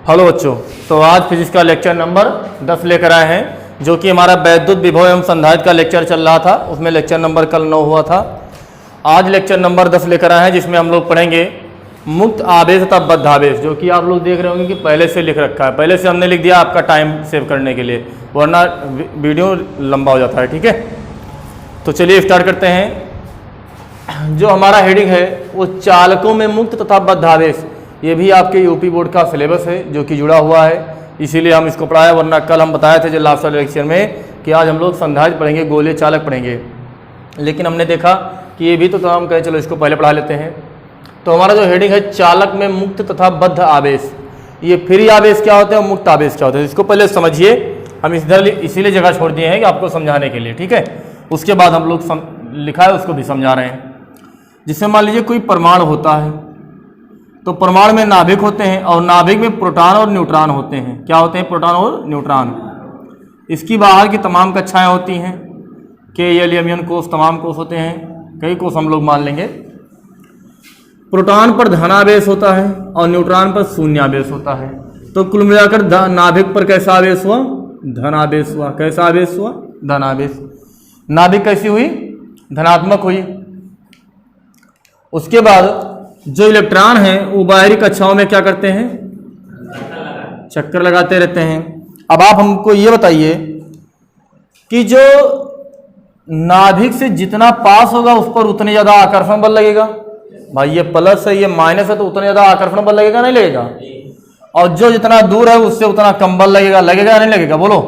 Hello बच्चों, तो आज फिजिक्स का लेक्चर नंबर 10 लेकर आए हैं, जो कि हमारा वैद्युत विभव एवं संधारित्र का लेक्चर चल रहा था। उसमें लेक्चर नंबर कल 9 हुआ था। आज लेक्चर नंबर 10 लेकर आए हैं, जिसमें हम लोग पढ़ेंगे मुक्त आवेश तथा बद्ध आवेश, जो कि आप लोग देख रहे होंगे कि पहले से लिख रखा है। पहले से हमने लिख दिया आपका टाइम सेव करने के लिए, वरना वीडियो लंबा हो जाता है। ठीक है, तो चलिए स्टार्ट करते हैं। जो हमारा हेडिंग है वो चालकों में मुक्त तथा बद्ध आवेश, ये भी आपके यूपी बोर्ड का सिलेबस है जो कि जुड़ा हुआ है, इसीलिए हम इसको पढ़ाया। वरना कल हम बताए थे जो लास्ट वाले लेक्चर में कि आज हम लोग संधारित्र पढ़ेंगे, गोलीय चालक पढ़ेंगे, लेकिन हमने देखा कि ये भी तो काम करें, चलो इसको पहले पढ़ा लेते हैं। तो हमारा जो हेडिंग है चालक में मुक्त तथा बद्ध आवेश, ये फ्री आवेश क्या होते हैं और मुक्त आवेश क्या होते हैं, इसको पहले समझिए। हम इधर इसीलिए जगह छोड़ दिए हैं कि आपको समझाने के लिए। ठीक है, उसके बाद हम लोग लिखा है उसको भी समझा रहे हैं। जिससे मान लीजिए कोई परमाणु होता है, तो परमाणु में नाभिक होते हैं और नाभिक में प्रोटॉन और न्यूट्रॉन होते हैं। क्या होते हैं? प्रोटॉन और न्यूट्रॉन। इसकी बाहर की तमाम कक्षाएं होती हैं, के एल एम एन कोष, तमाम कोष होते हैं, कई कोष हम लोग मान लेंगे। प्रोटॉन पर धनावेश होता है और न्यूट्रॉन पर शून्यावेश होता है। तो कुल मिलाकर नाभिक पर कैसा आवेश हुआ? धनावेश हुआ। कैसा आवेश हुआ? धनावेश। नाभिक कैसी हुई? धनात्मक हुई। उसके बाद जो इलेक्ट्रॉन हैं वो बाहरी कक्षाओं में क्या करते हैं? चक्कर लगाते रहते हैं। अब आप हमको ये बताइए कि जो नाभिक से जितना पास होगा उस पर उतने ज्यादा आकर्षण बल लगेगा। भाई ये प्लस है, ये माइनस है, तो उतने ज्यादा आकर्षण बल लगेगा नहीं लगेगा? और जो जितना दूर है उससे उतना कम बल लगेगा। लगेगा नहीं लगेगा? बोलो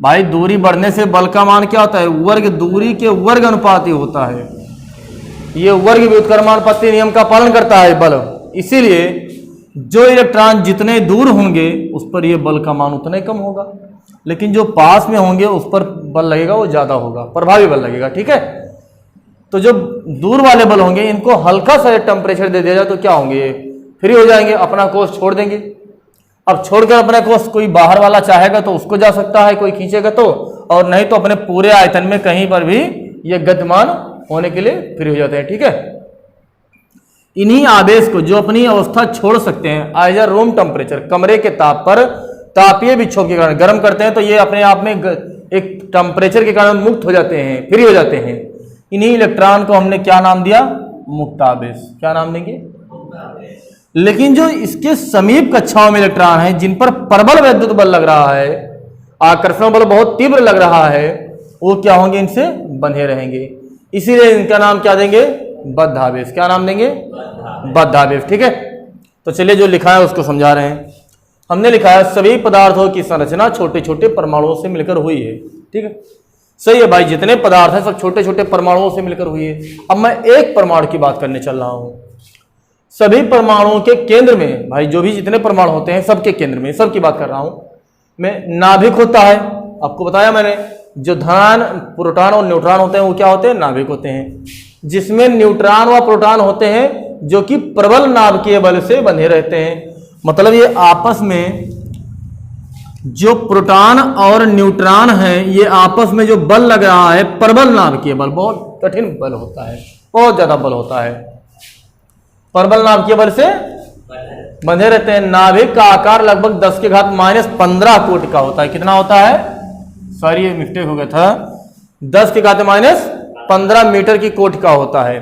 भाई। दूरी बढ़ने से बल का मान क्या होता है? वर्ग, दूरी के वर्ग अनुपाती होता है। ये वर्ग व्युत्क्रमानुपाती नियम का पालन करता है बल। इसीलिए जो इलेक्ट्रॉन जितने दूर होंगे उस पर ये बल का मान उतना ही कम होगा, लेकिन जो पास में होंगे उस पर बल लगेगा वो ज्यादा होगा, प्रभावी बल लगेगा। ठीक है, तो जो दूर वाले बल होंगे इनको हल्का सा टेम्परेचर दे दिया जाए तो क्या होंगे? फ्री हो जाएंगे, अपना कोष छोड़ देंगे। अब छोड़कर अपने कोष कोई बाहर वाला चाहेगा तो उसको जा सकता है, कोई खींचेगा तो, और नहीं तो अपने पूरे आयतन में कहीं पर भी ये गतिमान होने के लिए फ्री हो जाते हैं। ठीक है, इन्हीं आवेश को जो अपनी अवस्था छोड़ सकते हैं एज रूम टेम्परेचर, कमरे के ताप पर तापीय विक्षोभ के कारण गर्म करते हैं, तो ये अपने आप में एक टेम्परेचर के कारण मुक्त हो जाते हैं, फ्री हो जाते हैं। इन्हीं इलेक्ट्रॉन को हमने क्या नाम दिया? मुक्त आवेश। क्या नाम देंगे? लेकिन जो इसके समीप कक्षाओं में इलेक्ट्रॉन है जिन पर प्रबल वैद्युत बल लग रहा है, आकर्षण बल बहुत तीव्र लग रहा है, वो क्या होंगे? इनसे बंधे रहेंगे। इसीलिए इनका नाम क्या देंगे? बद्ध आवेश। क्या नाम देंगे? बद्ध आवेश। ठीक है, तो चलिए जो लिखा है उसको समझा रहे हैं। हमने लिखा है सभी पदार्थों की संरचना छोटे छोटे परमाणुओं से मिलकर हुई है। ठीक है, सही है भाई, जितने पदार्थ हैं सब छोटे छोटे परमाणुओं से मिलकर हुई है। अब मैं एक परमाणु की बात करने चल रहा हूं। सभी परमाणुओं के केंद्र में, भाई जो भी जितने परमाणु होते हैं सबके केंद्र में, सबकी बात कर रहा हूं मैं, नाभिक होता है। आपको बताया मैंने, जो धन, प्रोटॉन और न्यूट्रॉन होते हैं वो क्या होते हैं? नाभिक होते हैं, जिसमें न्यूट्रॉन व प्रोटॉन होते हैं जो कि प्रबल नाभिकीय बल से बंधे रहते हैं। मतलब ये आपस में जो प्रोटॉन और न्यूट्रॉन है, ये आपस में जो बल लग रहा है प्रबल नाभिकीय बल, बहुत कठिन बल होता है, बहुत ज्यादा बल होता है, प्रबल नाभिकीय बल से बंधे रहते हैं। नाभिक का आकार लगभग 10⁻⁻15 कोटि का होता है। कितना होता है? सॉरी ये मिस्टेक हो गया था, 10⁻⁻15 मीटर की कोटि का होता है।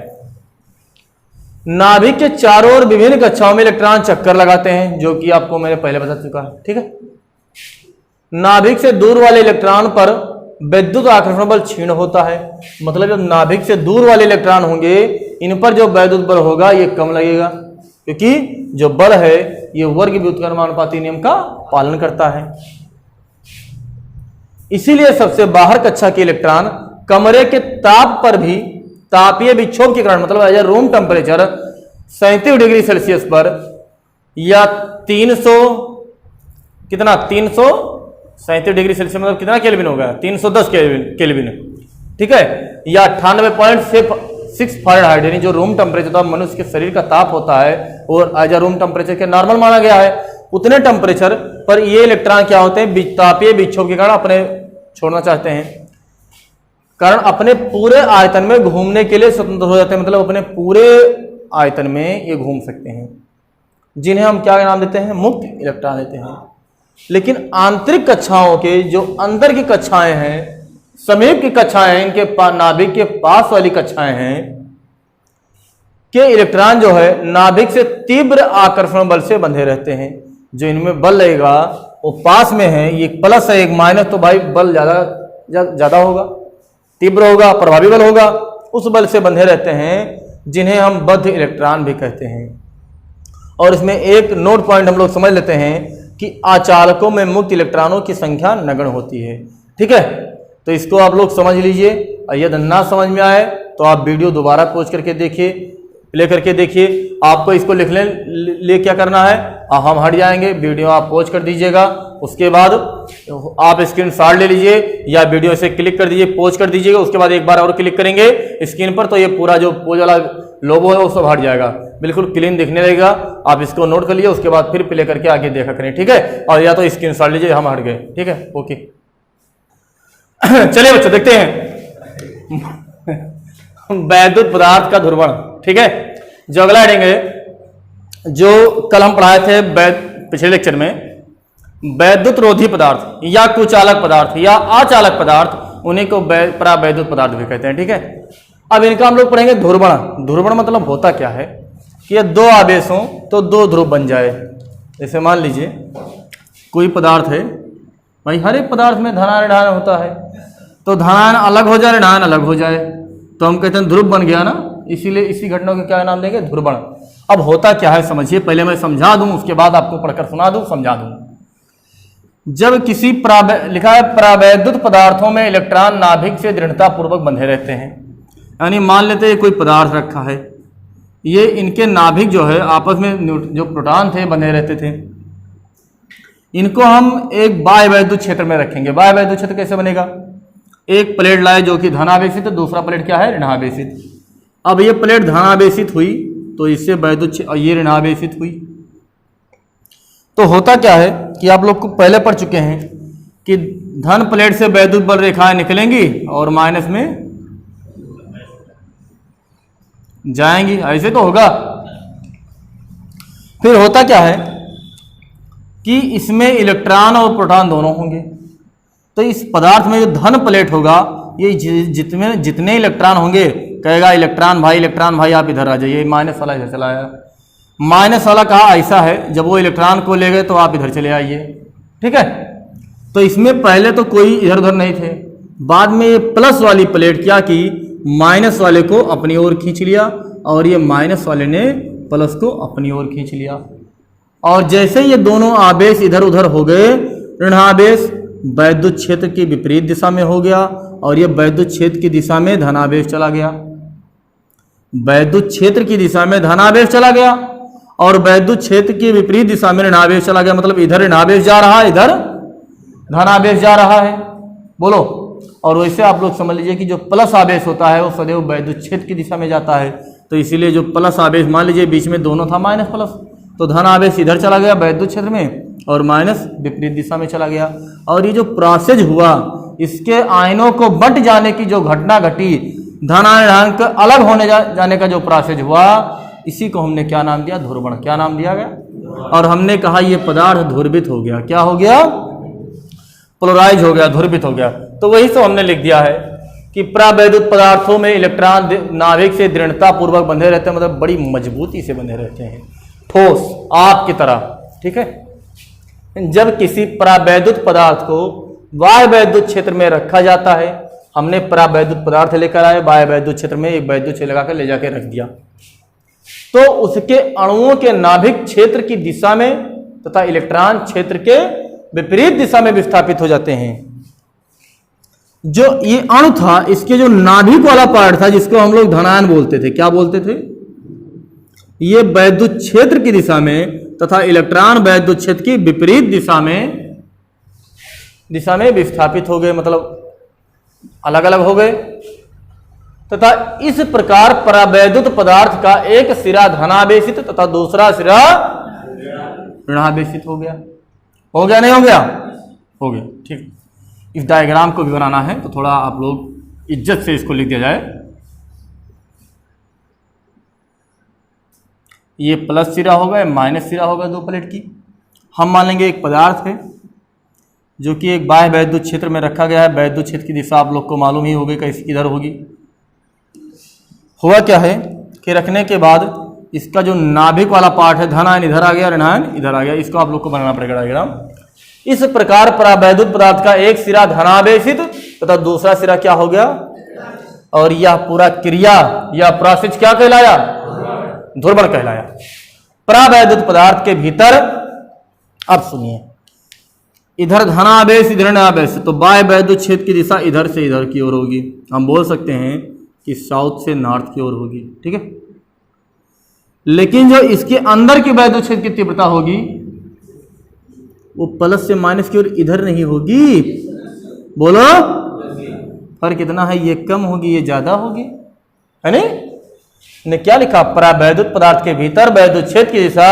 नाभिक के चारों ओर विभिन्न कक्षाओं में इलेक्ट्रॉन चक्कर लगाते हैं, जो कि आपको मैंने पहले बता चुका है। ठीक है, नाभिक से दूर वाले इलेक्ट्रॉन पर वैद्युत आकर्षण बल क्षीण होता है। मतलब जब नाभिक से दूर वाले इलेक्ट्रॉन होंगे इन पर जो वैद्युत बल होगा ये कम लगेगा, क्योंकि जो बल है ये वर्ग व्युत्क्रमानुपाती नियम का पालन करता है। इसीलिए सबसे बाहर कक्षा के इलेक्ट्रॉन कमरे के ताप पर भी तापीय विक्षोभ के कारण, मतलब as room temperature 37 degree Celsius पर, या 300 कितना 337 डिग्री सेल्सियस मतलब कितना केल्विन होगा? 310 केल्विन। ठीक है, या 98.6 फ़ारेनहाइट, यानी जो रूम टेम्परेचर होता है, मनुष्य के शरीर का ताप होता है और एज रूम टेम्परेचर के नॉर्मल माना गया है, उतने टेम्परेचर पर ये इलेक्ट्रॉन क्या होते हैं? तापीय विक्षोभ के कारण अपने छोड़ना चाहते हैं, कारण अपने पूरे आयतन में घूमने के लिए स्वतंत्र हो जाते हैं। मतलब अपने पूरे आयतन में ये घूम सकते हैं। जिन्हें हम क्या नाम देते हैं, मुक्त इलेक्ट्रॉन देते हैं। लेकिन आंतरिक कक्षाओं के जो अंदर की कक्षाएं हैं, समीप की कक्षाएं हैं, इनके नाभिक के पास वाली कक्षाएं हैं के इलेक्ट्रॉन जो है नाभिक से तीव्र आकर्षण बल से बंधे रहते हैं। जो इनमें बल लगेगा वो पास में है, ये प्लस है एक माइनस, तो भाई बल ज्यादा होगा, तीव्र होगा, प्रभावी बल होगा, उस बल से बंधे रहते हैं, जिन्हें हम बद्ध इलेक्ट्रॉन भी कहते हैं। और इसमें एक नोट पॉइंट हम लोग समझ लेते हैं कि आचालकों में मुक्त इलेक्ट्रॉनों की संख्या नगण्य होती है। ठीक है, तो इसको आप लोग समझ लीजिए। और यदि ना समझ में आए तो आप वीडियो दोबारा पॉज करके देखिए, प्ले करके देखिए। आपको इसको लिखने लिए क्या करना है, हम हट जाएंगे, वीडियो आप पॉज कर दीजिएगा, उसके बाद आप स्क्रीनशॉट ले लीजिए या वीडियो से क्लिक कर दीजिए, पॉज कर दीजिएगा, उसके बाद एक बार और क्लिक करेंगे स्क्रीन पर तो ये पूरा जो पॉज वाला लोगो है वो सब हट जाएगा, बिल्कुल क्लीन दिखने लगेगा। आप इसको नोट कर लिए, उसके बाद फिर प्ले करके आगे देखा करें। ठीक है, और या तो स्क्रीनशॉट लीजिए, हम हट गए। ठीक है, ओके। चलिए बच्चों देखते हैं वैद्युत पदार्थ का ध्रुवण। ठीक है, जो अगला हेडिंग है, जो कल हम पढ़ाए थे पिछले लेक्चर में, वैद्युत रोधी पदार्थ या कुचालक पदार्थ या अचालक पदार्थ, उन्हीं को परावैद्युत पदार्थ भी कहते हैं। ठीक है, अब इनका हम लोग पढ़ेंगे ध्रुवण। ध्रुवण मतलब होता क्या है कि ये दो आवेश हों तो दो ध्रुव बन जाए। जैसे मान लीजिए कोई पदार्थ है, भाई हर एक पदार्थ में धनायन ऋणायन होता है, तो धनायन अलग हो जाए, ऋणायन अलग हो जाए, तो हम कहते हैं ध्रुव बन गया ना, इसीलिए इसी घटना को क्या नाम देंगे, ध्रुवण। अब होता क्या है समझिए, पहले मैं समझा दूं, उसके बाद आपको पढ़कर सुना दूं, समझा दूं। जब किसी लिखा है परावैद्युत पदार्थों में इलेक्ट्रॉन नाभिक से दृढ़ता पूर्वक बंधे रहते हैं, यानी मान लेते हैं कोई पदार्थ रखा है, ये इनके नाभिक जो है आपस में जो प्रोटॉन थे बंधे रहते थे, इनको हम एक बाह्य वैद्युत क्षेत्र में रखेंगे। बाह्य वैद्युत क्षेत्र कैसे बनेगा, एक प्लेट लाए जो कि धनावेशित है, दूसरा प्लेट क्या है, ऋणावेशित। अब ये प्लेट धनावेशित हुई तो इससे वैद्युत, और ये ऋणावेशित हुई, तो होता क्या है कि आप लोग को पहले पढ़ चुके हैं कि धन प्लेट से वैद्युत बल रेखाएं निकलेंगी और माइनस में जाएंगी, ऐसे तो होगा। फिर होता क्या है कि इसमें इलेक्ट्रॉन और प्रोटॉन दोनों होंगे, तो इस पदार्थ में जो धन प्लेट होगा, ये जितने इलेक्ट्रॉन होंगे, कहेगा इलेक्ट्रॉन भाई आप इधर आ जाइए, माइनस वाला इधर चला आया। माइनस वाला कहा ऐसा है, जब वो इलेक्ट्रॉन को ले गए तो आप इधर चले आइए। ठीक है, तो इसमें पहले तो कोई इधर उधर नहीं थे, बाद में ये प्लस वाली प्लेट क्या की, माइनस वाले को अपनी ओर खींच लिया, और ये माइनस वाले ने प्लस को अपनी ओर खींच लिया। और जैसे ये दोनों आवेश इधर उधर हो गए, ऋणावेश वैद्युत क्षेत्र की विपरीत दिशा में हो गया, और ये वैद्युत क्षेत्र की दिशा में धनावेश चला गया। वैद्युत क्षेत्र की दिशा में धनावेश चला गया और वैद्युत क्षेत्र की विपरीत दिशा में ऋणावेश चला गया, मतलब इधर ऋणावेश जा रहा है, इधर धनावेश जा रहा है। बोलो। और वैसे आप लोग समझ लीजिए कि जो प्लस आवेश होता है वो सदैव वैद्युत क्षेत्र की दिशा में जाता है, तो इसीलिए जो प्लस आवेश, मान लीजिए बीच में दोनों था माइनस प्लस, तो धन आवेश इधर चला गया वैद्युत क्षेत्र में और माइनस विपरीत दिशा में चला गया। और ये जो प्रोसेस हुआ, इसके आयनों को बंट जाने की जो घटना घटी, धन आयन का अलग होने जाने का जो प्रोसेस हुआ, इसी को हमने क्या नाम दिया, ध्रुवण। क्या नाम दिया गया, और हमने कहा ये पदार्थ ध्रुवित हो गया। क्या हो गया, पोलराइज हो गया, ध्रुवित हो गया। तो वही तो हमने लिख दिया है कि परावैद्युत पदार्थों में इलेक्ट्रॉन नाभिक से दृढ़ता पूर्वक बंधे रहते हैं, मतलब बड़ी मजबूती से बंधे रहते हैं, ठोस आग की तरह। ठीक है, जब किसी परावैद्युत पदार्थ को बाह्य वैद्युत क्षेत्र में रखा जाता है, हमने परावैद्युत पदार्थ लेकर आए, बाह्य वैद्युत क्षेत्र में एक वैद्युत क्षेत्र लगाकर ले जाकर रख दिया, तो उसके अणुओं के नाभिक क्षेत्र की दिशा में तथा इलेक्ट्रॉन क्षेत्र के विपरीत दिशा में विस्थापित हो जाते हैं। जो ये अणु था, इसके जो नाभिक वाला पार्ट था, जिसको हम लोग धनायन बोलते थे, क्या बोलते थे, ये वैद्युत क्षेत्र की दिशा में तथा इलेक्ट्रॉन वैद्युत क्षेत्र की विपरीत दिशा में विस्थापित हो गए, मतलब अलग अलग हो गए। तथा इस प्रकार परावैद्युत पदार्थ का एक सिरा धनावेशित तथा दूसरा सिरा ऋणावेशित हो गया। हो गया नहीं हो गया, हो गया। ठीक, इस डायग्राम को भी बनाना है तो थोड़ा आप लोग इज्जत से इसको लिख दिया जाए। ये प्लस सिरा होगा, माइनस सिरा होगा दो प्लेट की। हम मान लेंगे एक पदार्थ है जो कि एक बाह्य वैद्युत क्षेत्र में रखा गया है। वैद्युत क्षेत्र की दिशा आप लोग को मालूम ही होगी कैसी किधर होगी। हुआ क्या है कि रखने के बाद इसका जो नाभिक वाला पार्ट है, धन आयन इधर आ गया, ऋण आयन इधर आ गया, इसको आप लोग को बनाना पड़ेगा डायग्राम। इस प्रकार परावैद्युत पदार्थ का एक सिरा धनावेशित तथा दूसरा सिरा क्या हो गया, और यह पूरा क्रिया या प्रोसेस क्या कहलाया, ध्रुवण कहलाया। परावैद्युत पदार्थ के भीतर अब सुनिए, इधर धनावेश इधर ऋणावेश, तो बाह्य वैद्युत क्षेत्र की दिशा इधर से इधर की ओर होगी। हम बोल सकते हैं कि साउथ से नॉर्थ की ओर होगी, ठीक है। लेकिन जो इसके अंदर की वैद्युत क्षेत्र की तीव्रता होगी वो प्लस से माइनस की ओर इधर नहीं होगी। बोलो फर्क कितना है, ये कम होगी ये ज्यादा होगी, है नहीं। ने क्या लिखा, परावैद्युत पदार्थ के भीतर वैद्युत क्षेत्र की दिशा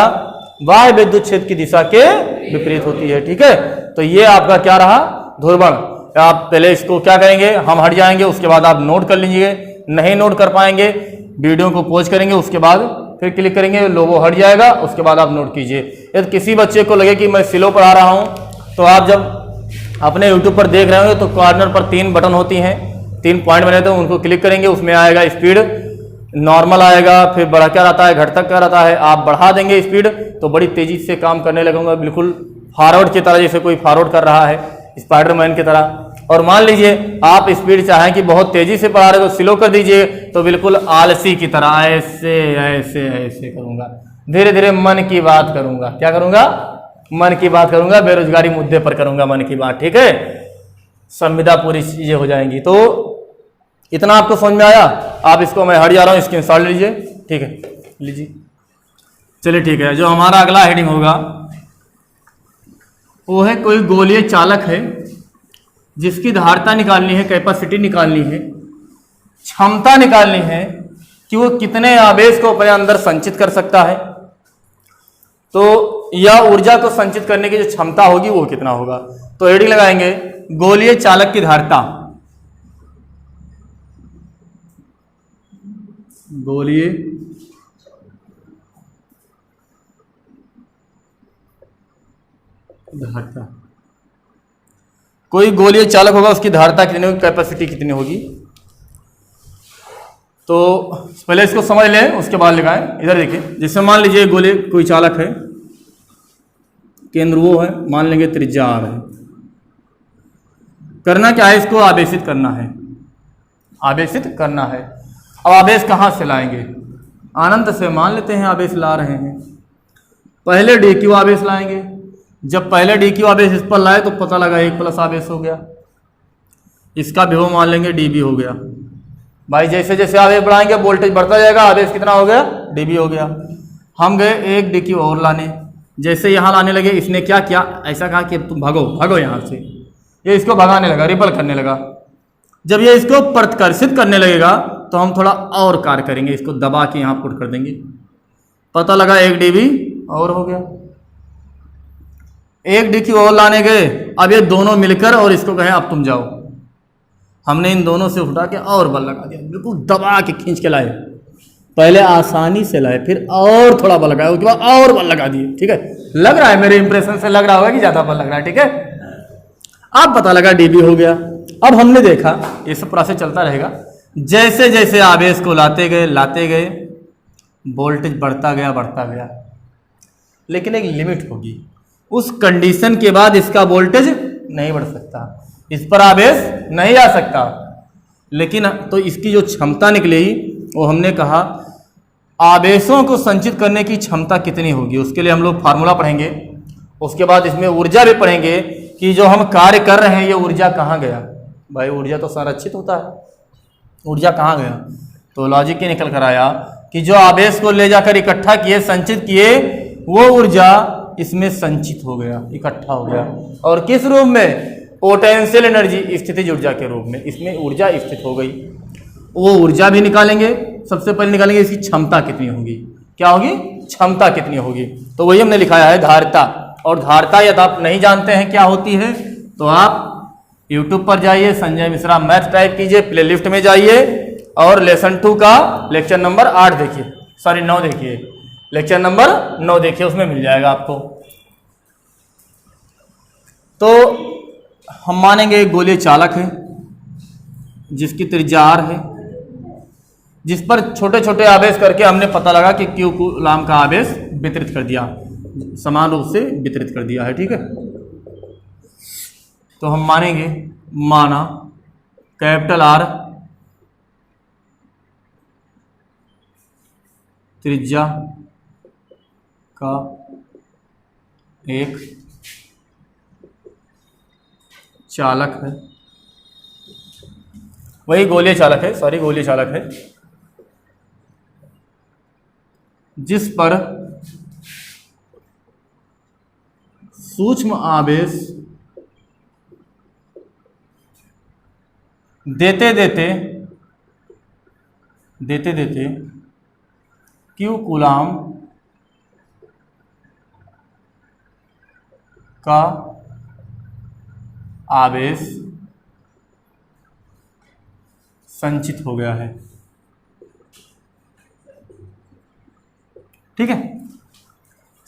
बाह्य वैद्युत क्षेत्र की दिशा के विपरीत होती है, ठीक है। तो ये आपका क्या रहा, ध्रुवण। आप पहले इसको क्या करेंगे, हम हट जाएंगे, उसके बाद आप नोट कर लीजिए। नहीं नोट कर पाएंगे वीडियो को पॉज करेंगे, उसके बाद फिर क्लिक करेंगे, लोगो हट जाएगा, उसके बाद आप नोट कीजिए। यदि किसी बच्चे को लगे कि मैं स्लो पढ़ा रहा हूं, तो आप जब अपने यूट्यूब पर देख रहे होंगे तो कॉर्नर पर 3 बटन होती हैं, 3 पॉइंट बने, तो उनको क्लिक करेंगे, उसमें आएगा स्पीड, नॉर्मल आएगा, फिर बढ़ क्या रहता है, घटतक क्या रहता है। आप बढ़ा देंगे स्पीड तो बड़ी तेजी से काम करने लगूंगा, बिल्कुल फॉरवर्ड की तरह, जैसे कोई फॉरवर्ड कर रहा है स्पाइडरमैन की तरह। और मान लीजिए आप स्पीड चाहें कि बहुत तेजी से पढ़ा रहे तो स्लो कर दीजिए, तो बिल्कुल आलसी की तरह ऐसे ऐसे ऐसे करूंगा, धीरे धीरे मन की बात करूंगा। क्या करूंगा, मन की बात करूंगा, बेरोजगारी मुद्दे पर करूंगा मन की बात, ठीक है। संविदा पूरी चीजें हो जाएंगी। तो इतना आपको समझ में आया। आप इसको मैं हट जा रहा हूं, स्क्रीनशॉट लीजिए, ठीक है, लीजिए। चलिए ठीक है, जो हमारा अगला हेडिंग होगा वो है कोई गोलीय चालक है जिसकी धारिता निकालनी है, कैपेसिटी निकालनी है, क्षमता निकालनी है कि वो कितने आवेश को अपने अंदर संचित कर सकता है। तो या ऊर्जा को संचित करने की जो क्षमता होगी वो कितना होगा। तो हेडिंग लगाएंगे गोलीय चालक की धारिता, गोलीय धारिता। कोई गोलीय चालक होगा, उसकी धारिता कितनी होगी, कैपेसिटी कितनी होगी। तो पहले इसको समझ लें, उसके बाद लगाएं। इधर देखिए, जैसे मान लीजिए गोलीय कोई चालक है, केंद्र वो है, मान लेंगे त्रिज्या R है। करना क्या है, इसको आवेशित करना है, आवेशित करना है। अब आवेश कहाँ से लाएंगे, अनंत से मान लेते हैं आवेश ला रहे हैं। पहले dq आवेश लाएंगे। जब पहले dq आवेश इस पर लाए तो पता लगा 1 प्लस आवेश हो गया, इसका विभव मान लेंगे dB हो गया। भाई जैसे जैसे आवेश बढ़ाएंगे वोल्टेज बढ़ता जाएगा, आवेश कितना हो गया, dB हो गया। हम गए 1 dq और लाने, जैसे यहाँ लाने लगे इसने क्या किया, ऐसा कहा कि तुम भागो भागो यहाँ से, ये इसको भगाने लगा, रिपल करने लगा। जब ये इसको प्रतिकर्षित करने लगेगा तो हम थोड़ा और कार्य करेंगे, इसको दबा के यहाँ पुट कर देंगे, पता लगा 1 dB और हो गया। 1 dq और लाने गए, अब ये दोनों मिलकर और इसको कहे अब तुम जाओ। हमने इन दोनों से उठा के और बल लगा दिया, बिल्कुल दबा के खींच के लाए। पहले आसानी से लाए, फिर और थोड़ा बल लगाया, उसके बाद और बल लगा दिए, ठीक है। लग रहा है मेरे इंप्रेशन से लग रहा होगा कि ज्यादा बल लग रहा है, ठीक है। अब पता लगा dB हो गया। अब हमने देखा ये सब प्रोसेस चलता रहेगा, जैसे जैसे आवेश को लाते गए वोल्टेज बढ़ता गया, लेकिन एक लिमिट होगी। उस कंडीशन के बाद इसका वोल्टेज नहीं बढ़ सकता, इस पर आवेश नहीं आ सकता। लेकिन तो इसकी जो क्षमता निकलेगी वो हमने कहा आवेशों को संचित करने की क्षमता कितनी होगी। उसके लिए हम लोग फार्मूला पढ़ेंगे, उसके बाद इसमें ऊर्जा भी पढ़ेंगे कि जो हम कार्य कर रहे हैं ये ऊर्जा कहाँ गया। भाई ऊर्जा तो संरक्षित होता है, ऊर्जा कहाँ गया। तो लॉजिक ये निकल कर आया कि जो आवेश को ले जाकर इकट्ठा किए, संचित किए, वो ऊर्जा इसमें संचित हो गया, इकट्ठा हो गया। और किस रूप में, पोटेंशियल एनर्जी, स्थितिज ऊर्जा के रूप में इसमें ऊर्जा स्थित हो गई। वो ऊर्जा भी निकालेंगे, सबसे पहले निकालेंगे इसकी क्षमता कितनी होगी। क्या होगी, क्षमता कितनी होगी। तो वही हमने लिखाया है धारिता। और धारिता यदि आप नहीं जानते हैं क्या होती है तो आप YouTube पर जाइए, संजय मिश्रा मैथ टाइप कीजिए, प्ले लिस्ट में जाइए और लेसन 2 का लेक्चर नंबर 8 देखिए, सॉरी 9 देखिए। लेक्चर नंबर 9 देखिए, उसमें मिल जाएगा आपको। तो हम मानेंगे एक गोलीय चालक है जिसकी त्रिज्या r है, जिस पर छोटे छोटे आवेश करके हमने पता लगा कि क्यू कूलाम का आवेश वितरित कर दिया, समान रूप से वितरित कर दिया है। ठीक है, तो हम मानेंगे, माना कैपिटल R त्रिज्या का एक चालक है, वही गोलीय चालक है, सॉरी गोलीय चालक है, जिस पर सूक्ष्म आवेश देते देते क्यू कूलाम का आवेश संचित हो गया है। ठीक है,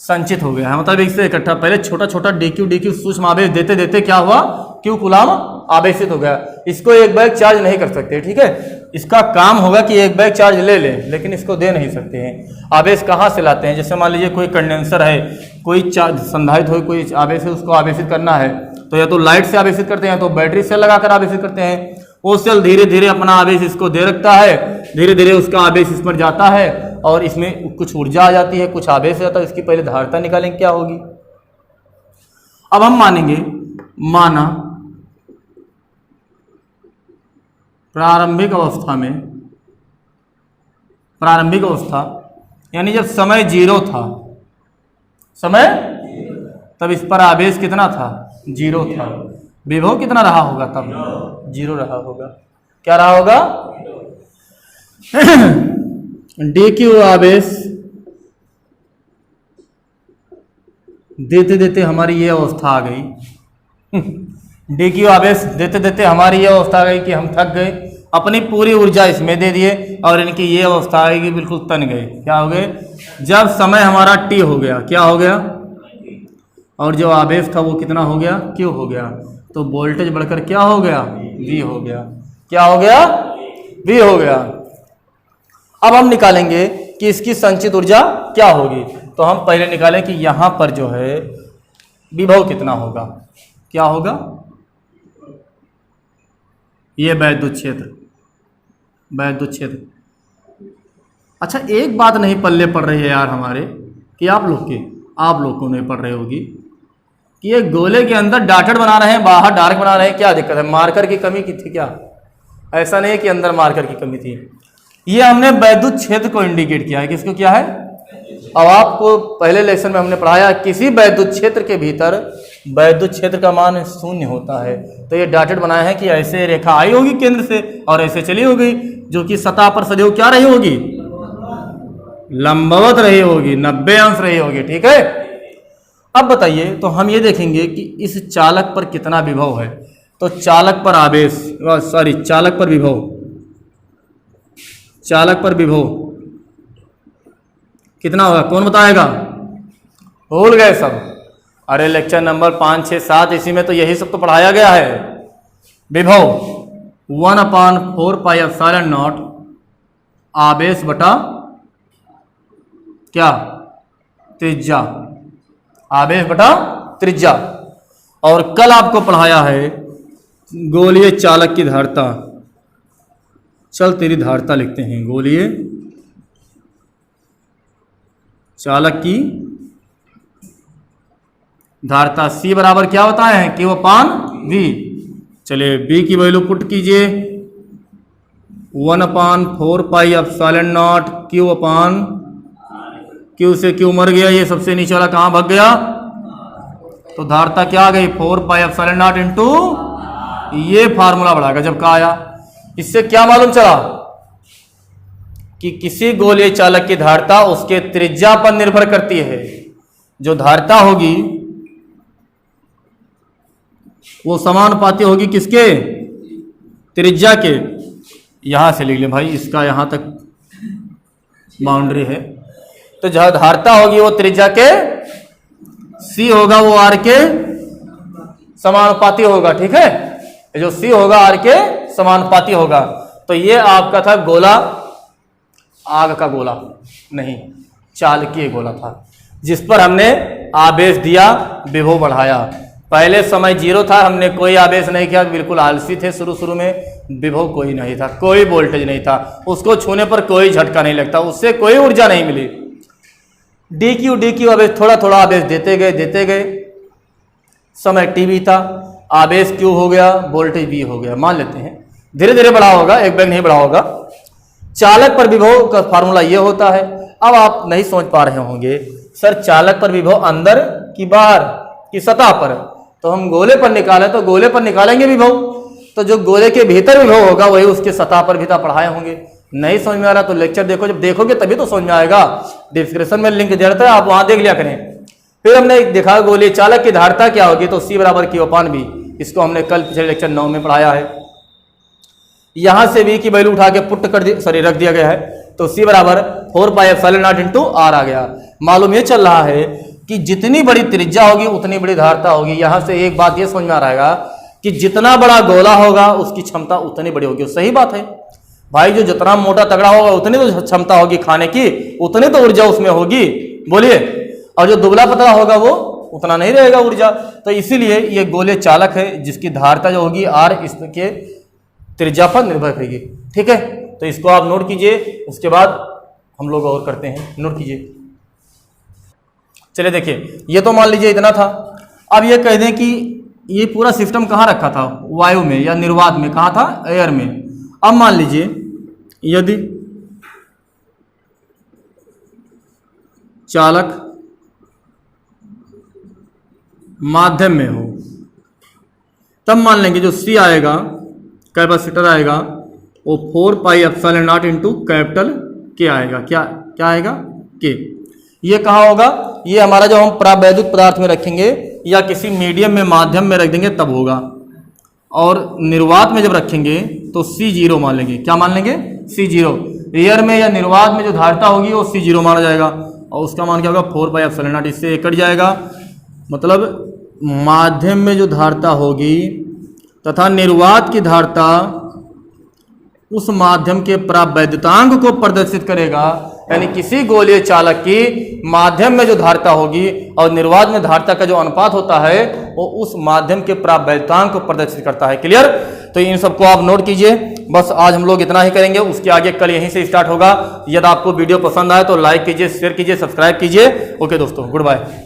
संचित हो गया है मतलब इससे इकट्ठा, पहले छोटा छोटा डीक्यू सूक्ष्म आवेश देते देते क्या हुआ, क्यू कूलाम आवेशित हो गया। इसको एक बैग चार्ज नहीं कर सकते। ठीक है, इसका काम होगा कि एक बैग चार्ज ले ले, लेकिन इसको दे नहीं सकते हैं। आवेश कहाँ से लाते हैं, जैसे मान लीजिए कोई कंडेंसर है, कोई संधारित हो, कोई आवेश है, उसको आवेशित करना है तो या तो लाइट से आवेशित करते हैं, तो बैटरी सेल लगाकर आवेशित करते हैं। वो सेल धीरे धीरे अपना आवेश इसको दे रखता है, धीरे धीरे उसका आवेश इस पर जाता है और इसमें कुछ ऊर्जा आ जाती है, कुछ आवेश आता है। इसकी पहले धारिता निकालेंगे क्या होगी। अब हम मानेंगे, माना प्रारंभिक अवस्था यानी जब समय 0 था, समय तब इस पर आवेश कितना था, 0 था। विभव कितना रहा होगा तब, 0 रहा होगा। क्या रहा होगा, dq आवेश देते देते हमारी ये अवस्था आ गई dq आवेश देते देते हमारी ये अवस्था आ गई कि हम थक गए, अपनी पूरी ऊर्जा इसमें दे दिए और इनकी ये अवस्था आएगी बिल्कुल तन गए। क्या हो गए, जब समय हमारा t हो गया, क्या हो गया, और जो आवेश था वो कितना हो गया, q हो गया, तो वोल्टेज बढ़कर क्या हो गया, v हो गया। क्या हो गया, v हो गया। अब हम निकालेंगे कि इसकी संचित ऊर्जा क्या होगी। तो हम पहले निकालें कि यहां पर जो है विभव कितना होगा। क्या होगा, ये वैद्युत क्षेत्र। अच्छा, एक बात नहीं पल्ले पड़ रही है यार हमारे, कि आप लोग को नहीं पड़ रही होगी कि ये गोले के अंदर डॉटेड बना रहे हैं, बाहर डार्क बना रहे हैं। क्या दिक्कत है, मार्कर की कमी की थी क्या? ऐसा नहीं है कि अंदर मार्कर की कमी थी। ये हमने वैद्युत क्षेत्र को इंडिकेट किया है। किसको किया है? अब आपको पहले लेक्चर में हमने पढ़ाया, किसी वैद्युत क्षेत्र के भीतर वैद्युत क्षेत्र का मान 0 होता है। तो ये डॉटेड बनाया है कि ऐसे रेखा आई होगी केंद्र से और ऐसे चली होगी, जो कि सतह पर सदैव क्या रही होगी, लंबवत रही होगी, 90 अंश रही होगी। ठीक है, अब बताइए, तो हम ये देखेंगे कि इस चालक पर कितना विभव है। तो चालक पर विभव कितना होगा, कौन बताएगा? भूल गए सब? अरे लेक्चर नंबर 5, 6, 7 इसी में तो यही सब तो पढ़ाया गया है। विभव 1/4πε0 आवेश बटा क्या, त्रिज्या, आवेश बटा त्रिज्या। और कल आपको पढ़ाया है गोलीय चालक की धारिता। चल तेरी धारिता लिखते हैं, गोलीय चालक की धारिता C बराबर क्या बताए हैं, Q/V। चलिए B की वैल्यू पुट कीजिए, 1/4πε0 Q से Q मर गया, ये सबसे नीचे वाला कहाँ भाग गया, तो धारिता क्या आ गई, 4πε0 इंटू ये फार्मूला बड़ा गजब का आया। इससे क्या मालूम चला कि किसी गोलीय चालक की धारिता उसके त्रिज्या पर निर्भर करती है। जो धारिता होगी वो समानुपाती होगी किसके, त्रिज्या के। यहां से लिख ले भाई, इसका यहां तक बाउंड्री है, तो जो धारता होगी वो त्रिज्या के C होगा वो R के समानुपाती होगा। ठीक है, जो C होगा R के समानुपाती होगा। तो ये आपका था गोला, आग का गोला नहीं, चालकीय गोला था, जिस पर हमने आवेश दिया, विभव बढ़ाया। पहले समय 0 था, हमने कोई आवेश नहीं किया, बिल्कुल आलसी थे शुरू में, विभव कोई नहीं था, कोई वोल्टेज नहीं था, उसको छूने पर कोई झटका नहीं लगता, उससे कोई ऊर्जा नहीं मिली। डी क्यू आवेश थोड़ा थोड़ा आवेश देते गए, समय टी भी था, आवेश क्यू हो गया, वोल्टेज भी हो गया, मान लेते हैं। धीरे धीरे बढ़ा होगा, एक बैग नहीं बढ़ा होगा। चालक पर विभव का फार्मूला ये होता है। अब आप नहीं समझ पा रहे होंगे सर चालक पर विभव अंदर कि बाहर की सतह पर, तो हम गोले पर निकालें तो गोले पर निकालेंगे विभव, तो जो गोले के भीतर विभव होगा वही उसके सतह पर भी पढ़ाए होंगे। नहीं समझ में आ रहा तो लेक्चर देखो, जब देखोगे तभी तो समझ में आएगा। डिस्क्रिप्शन में लिंक दे रहा है, आप वहां देख लिया करें। फिर हमने देखा गोले चालक की धारिता क्या होगी, तो C बराबर Q/V, इसको हमने कल पिछले लेक्चर 9 में पढ़ाया है। यहां से V की वैल्यू उठा के पुट कर रख दिया गया है, तो C बराबर 4πε0 इंटू R आ गया। मालूम ये चल रहा है कि जितनी बड़ी त्रिज्या होगी उतनी बड़ी धारिता होगी। यहां से एक बात ये समझ में आ रहेगा कि जितना बड़ा गोला होगा उसकी क्षमता उतनी बड़ी होगी। सही बात है भाई, जो जितना मोटा तगड़ा होगा उतनी तो क्षमता होगी खाने की, उतनी तो ऊर्जा उसमें होगी, बोलिए। और जो दुबला पतला होगा वो उतना नहीं रहेगा ऊर्जा। तो इसीलिए ये गोले चालक है, जिसकी धारिता जो होगी R इसके त्रिज्या पर निर्भर करेगी। ठीक है, तो इसको आप नोट कीजिए, उसके बाद हम लोग और करते हैं। नोट कीजिए। चलिए देखिए, ये तो मान लीजिए इतना था। अब ये कह दें कि ये पूरा सिस्टम कहाँ रखा था, वायु में या निर्वात में, कहाँ था, एयर में। अब मान लीजिए यदि चालक माध्यम में हो, तब मान लेंगे जो C आएगा, कैपेसिटर आएगा, वो 4πε0 इंटू कैपिटल K आएगा। क्या आएगा, K। ये कहाँ होगा, ये हमारा जो हम प्रावैद्युत पदार्थ में रखेंगे या किसी मीडियम में, माध्यम में रख देंगे तब होगा। और निर्वात में जब रखेंगे तो C0 मान लेंगे। क्या मान लेंगे, C0। एयर में या निर्वात में जो धारिता होगी वो C0 माना जाएगा, और उसका मान क्या होगा, 4πε0। इससे कट जाएगा, मतलब माध्यम में जो धारिता होगी तथा निर्वात की धारिता उस माध्यम के प्रावैद्युतांक को प्रदर्शित करेगा। यानी किसी गोलीय चालक की माध्यम में जो धारिता होगी और निर्वात में धारिता का जो अनुपात होता है वो उस माध्यम के प्रावैद्युतांक को प्रदर्शित करता है। क्लियर। तो इन सबको आप नोट कीजिए। बस आज हम लोग इतना ही करेंगे, उसके आगे कल यहीं से स्टार्ट होगा। यदि आपको वीडियो पसंद आए तो लाइक कीजिए, शेयर कीजिए, सब्सक्राइब कीजिए। ओके दोस्तों, गुड बाय।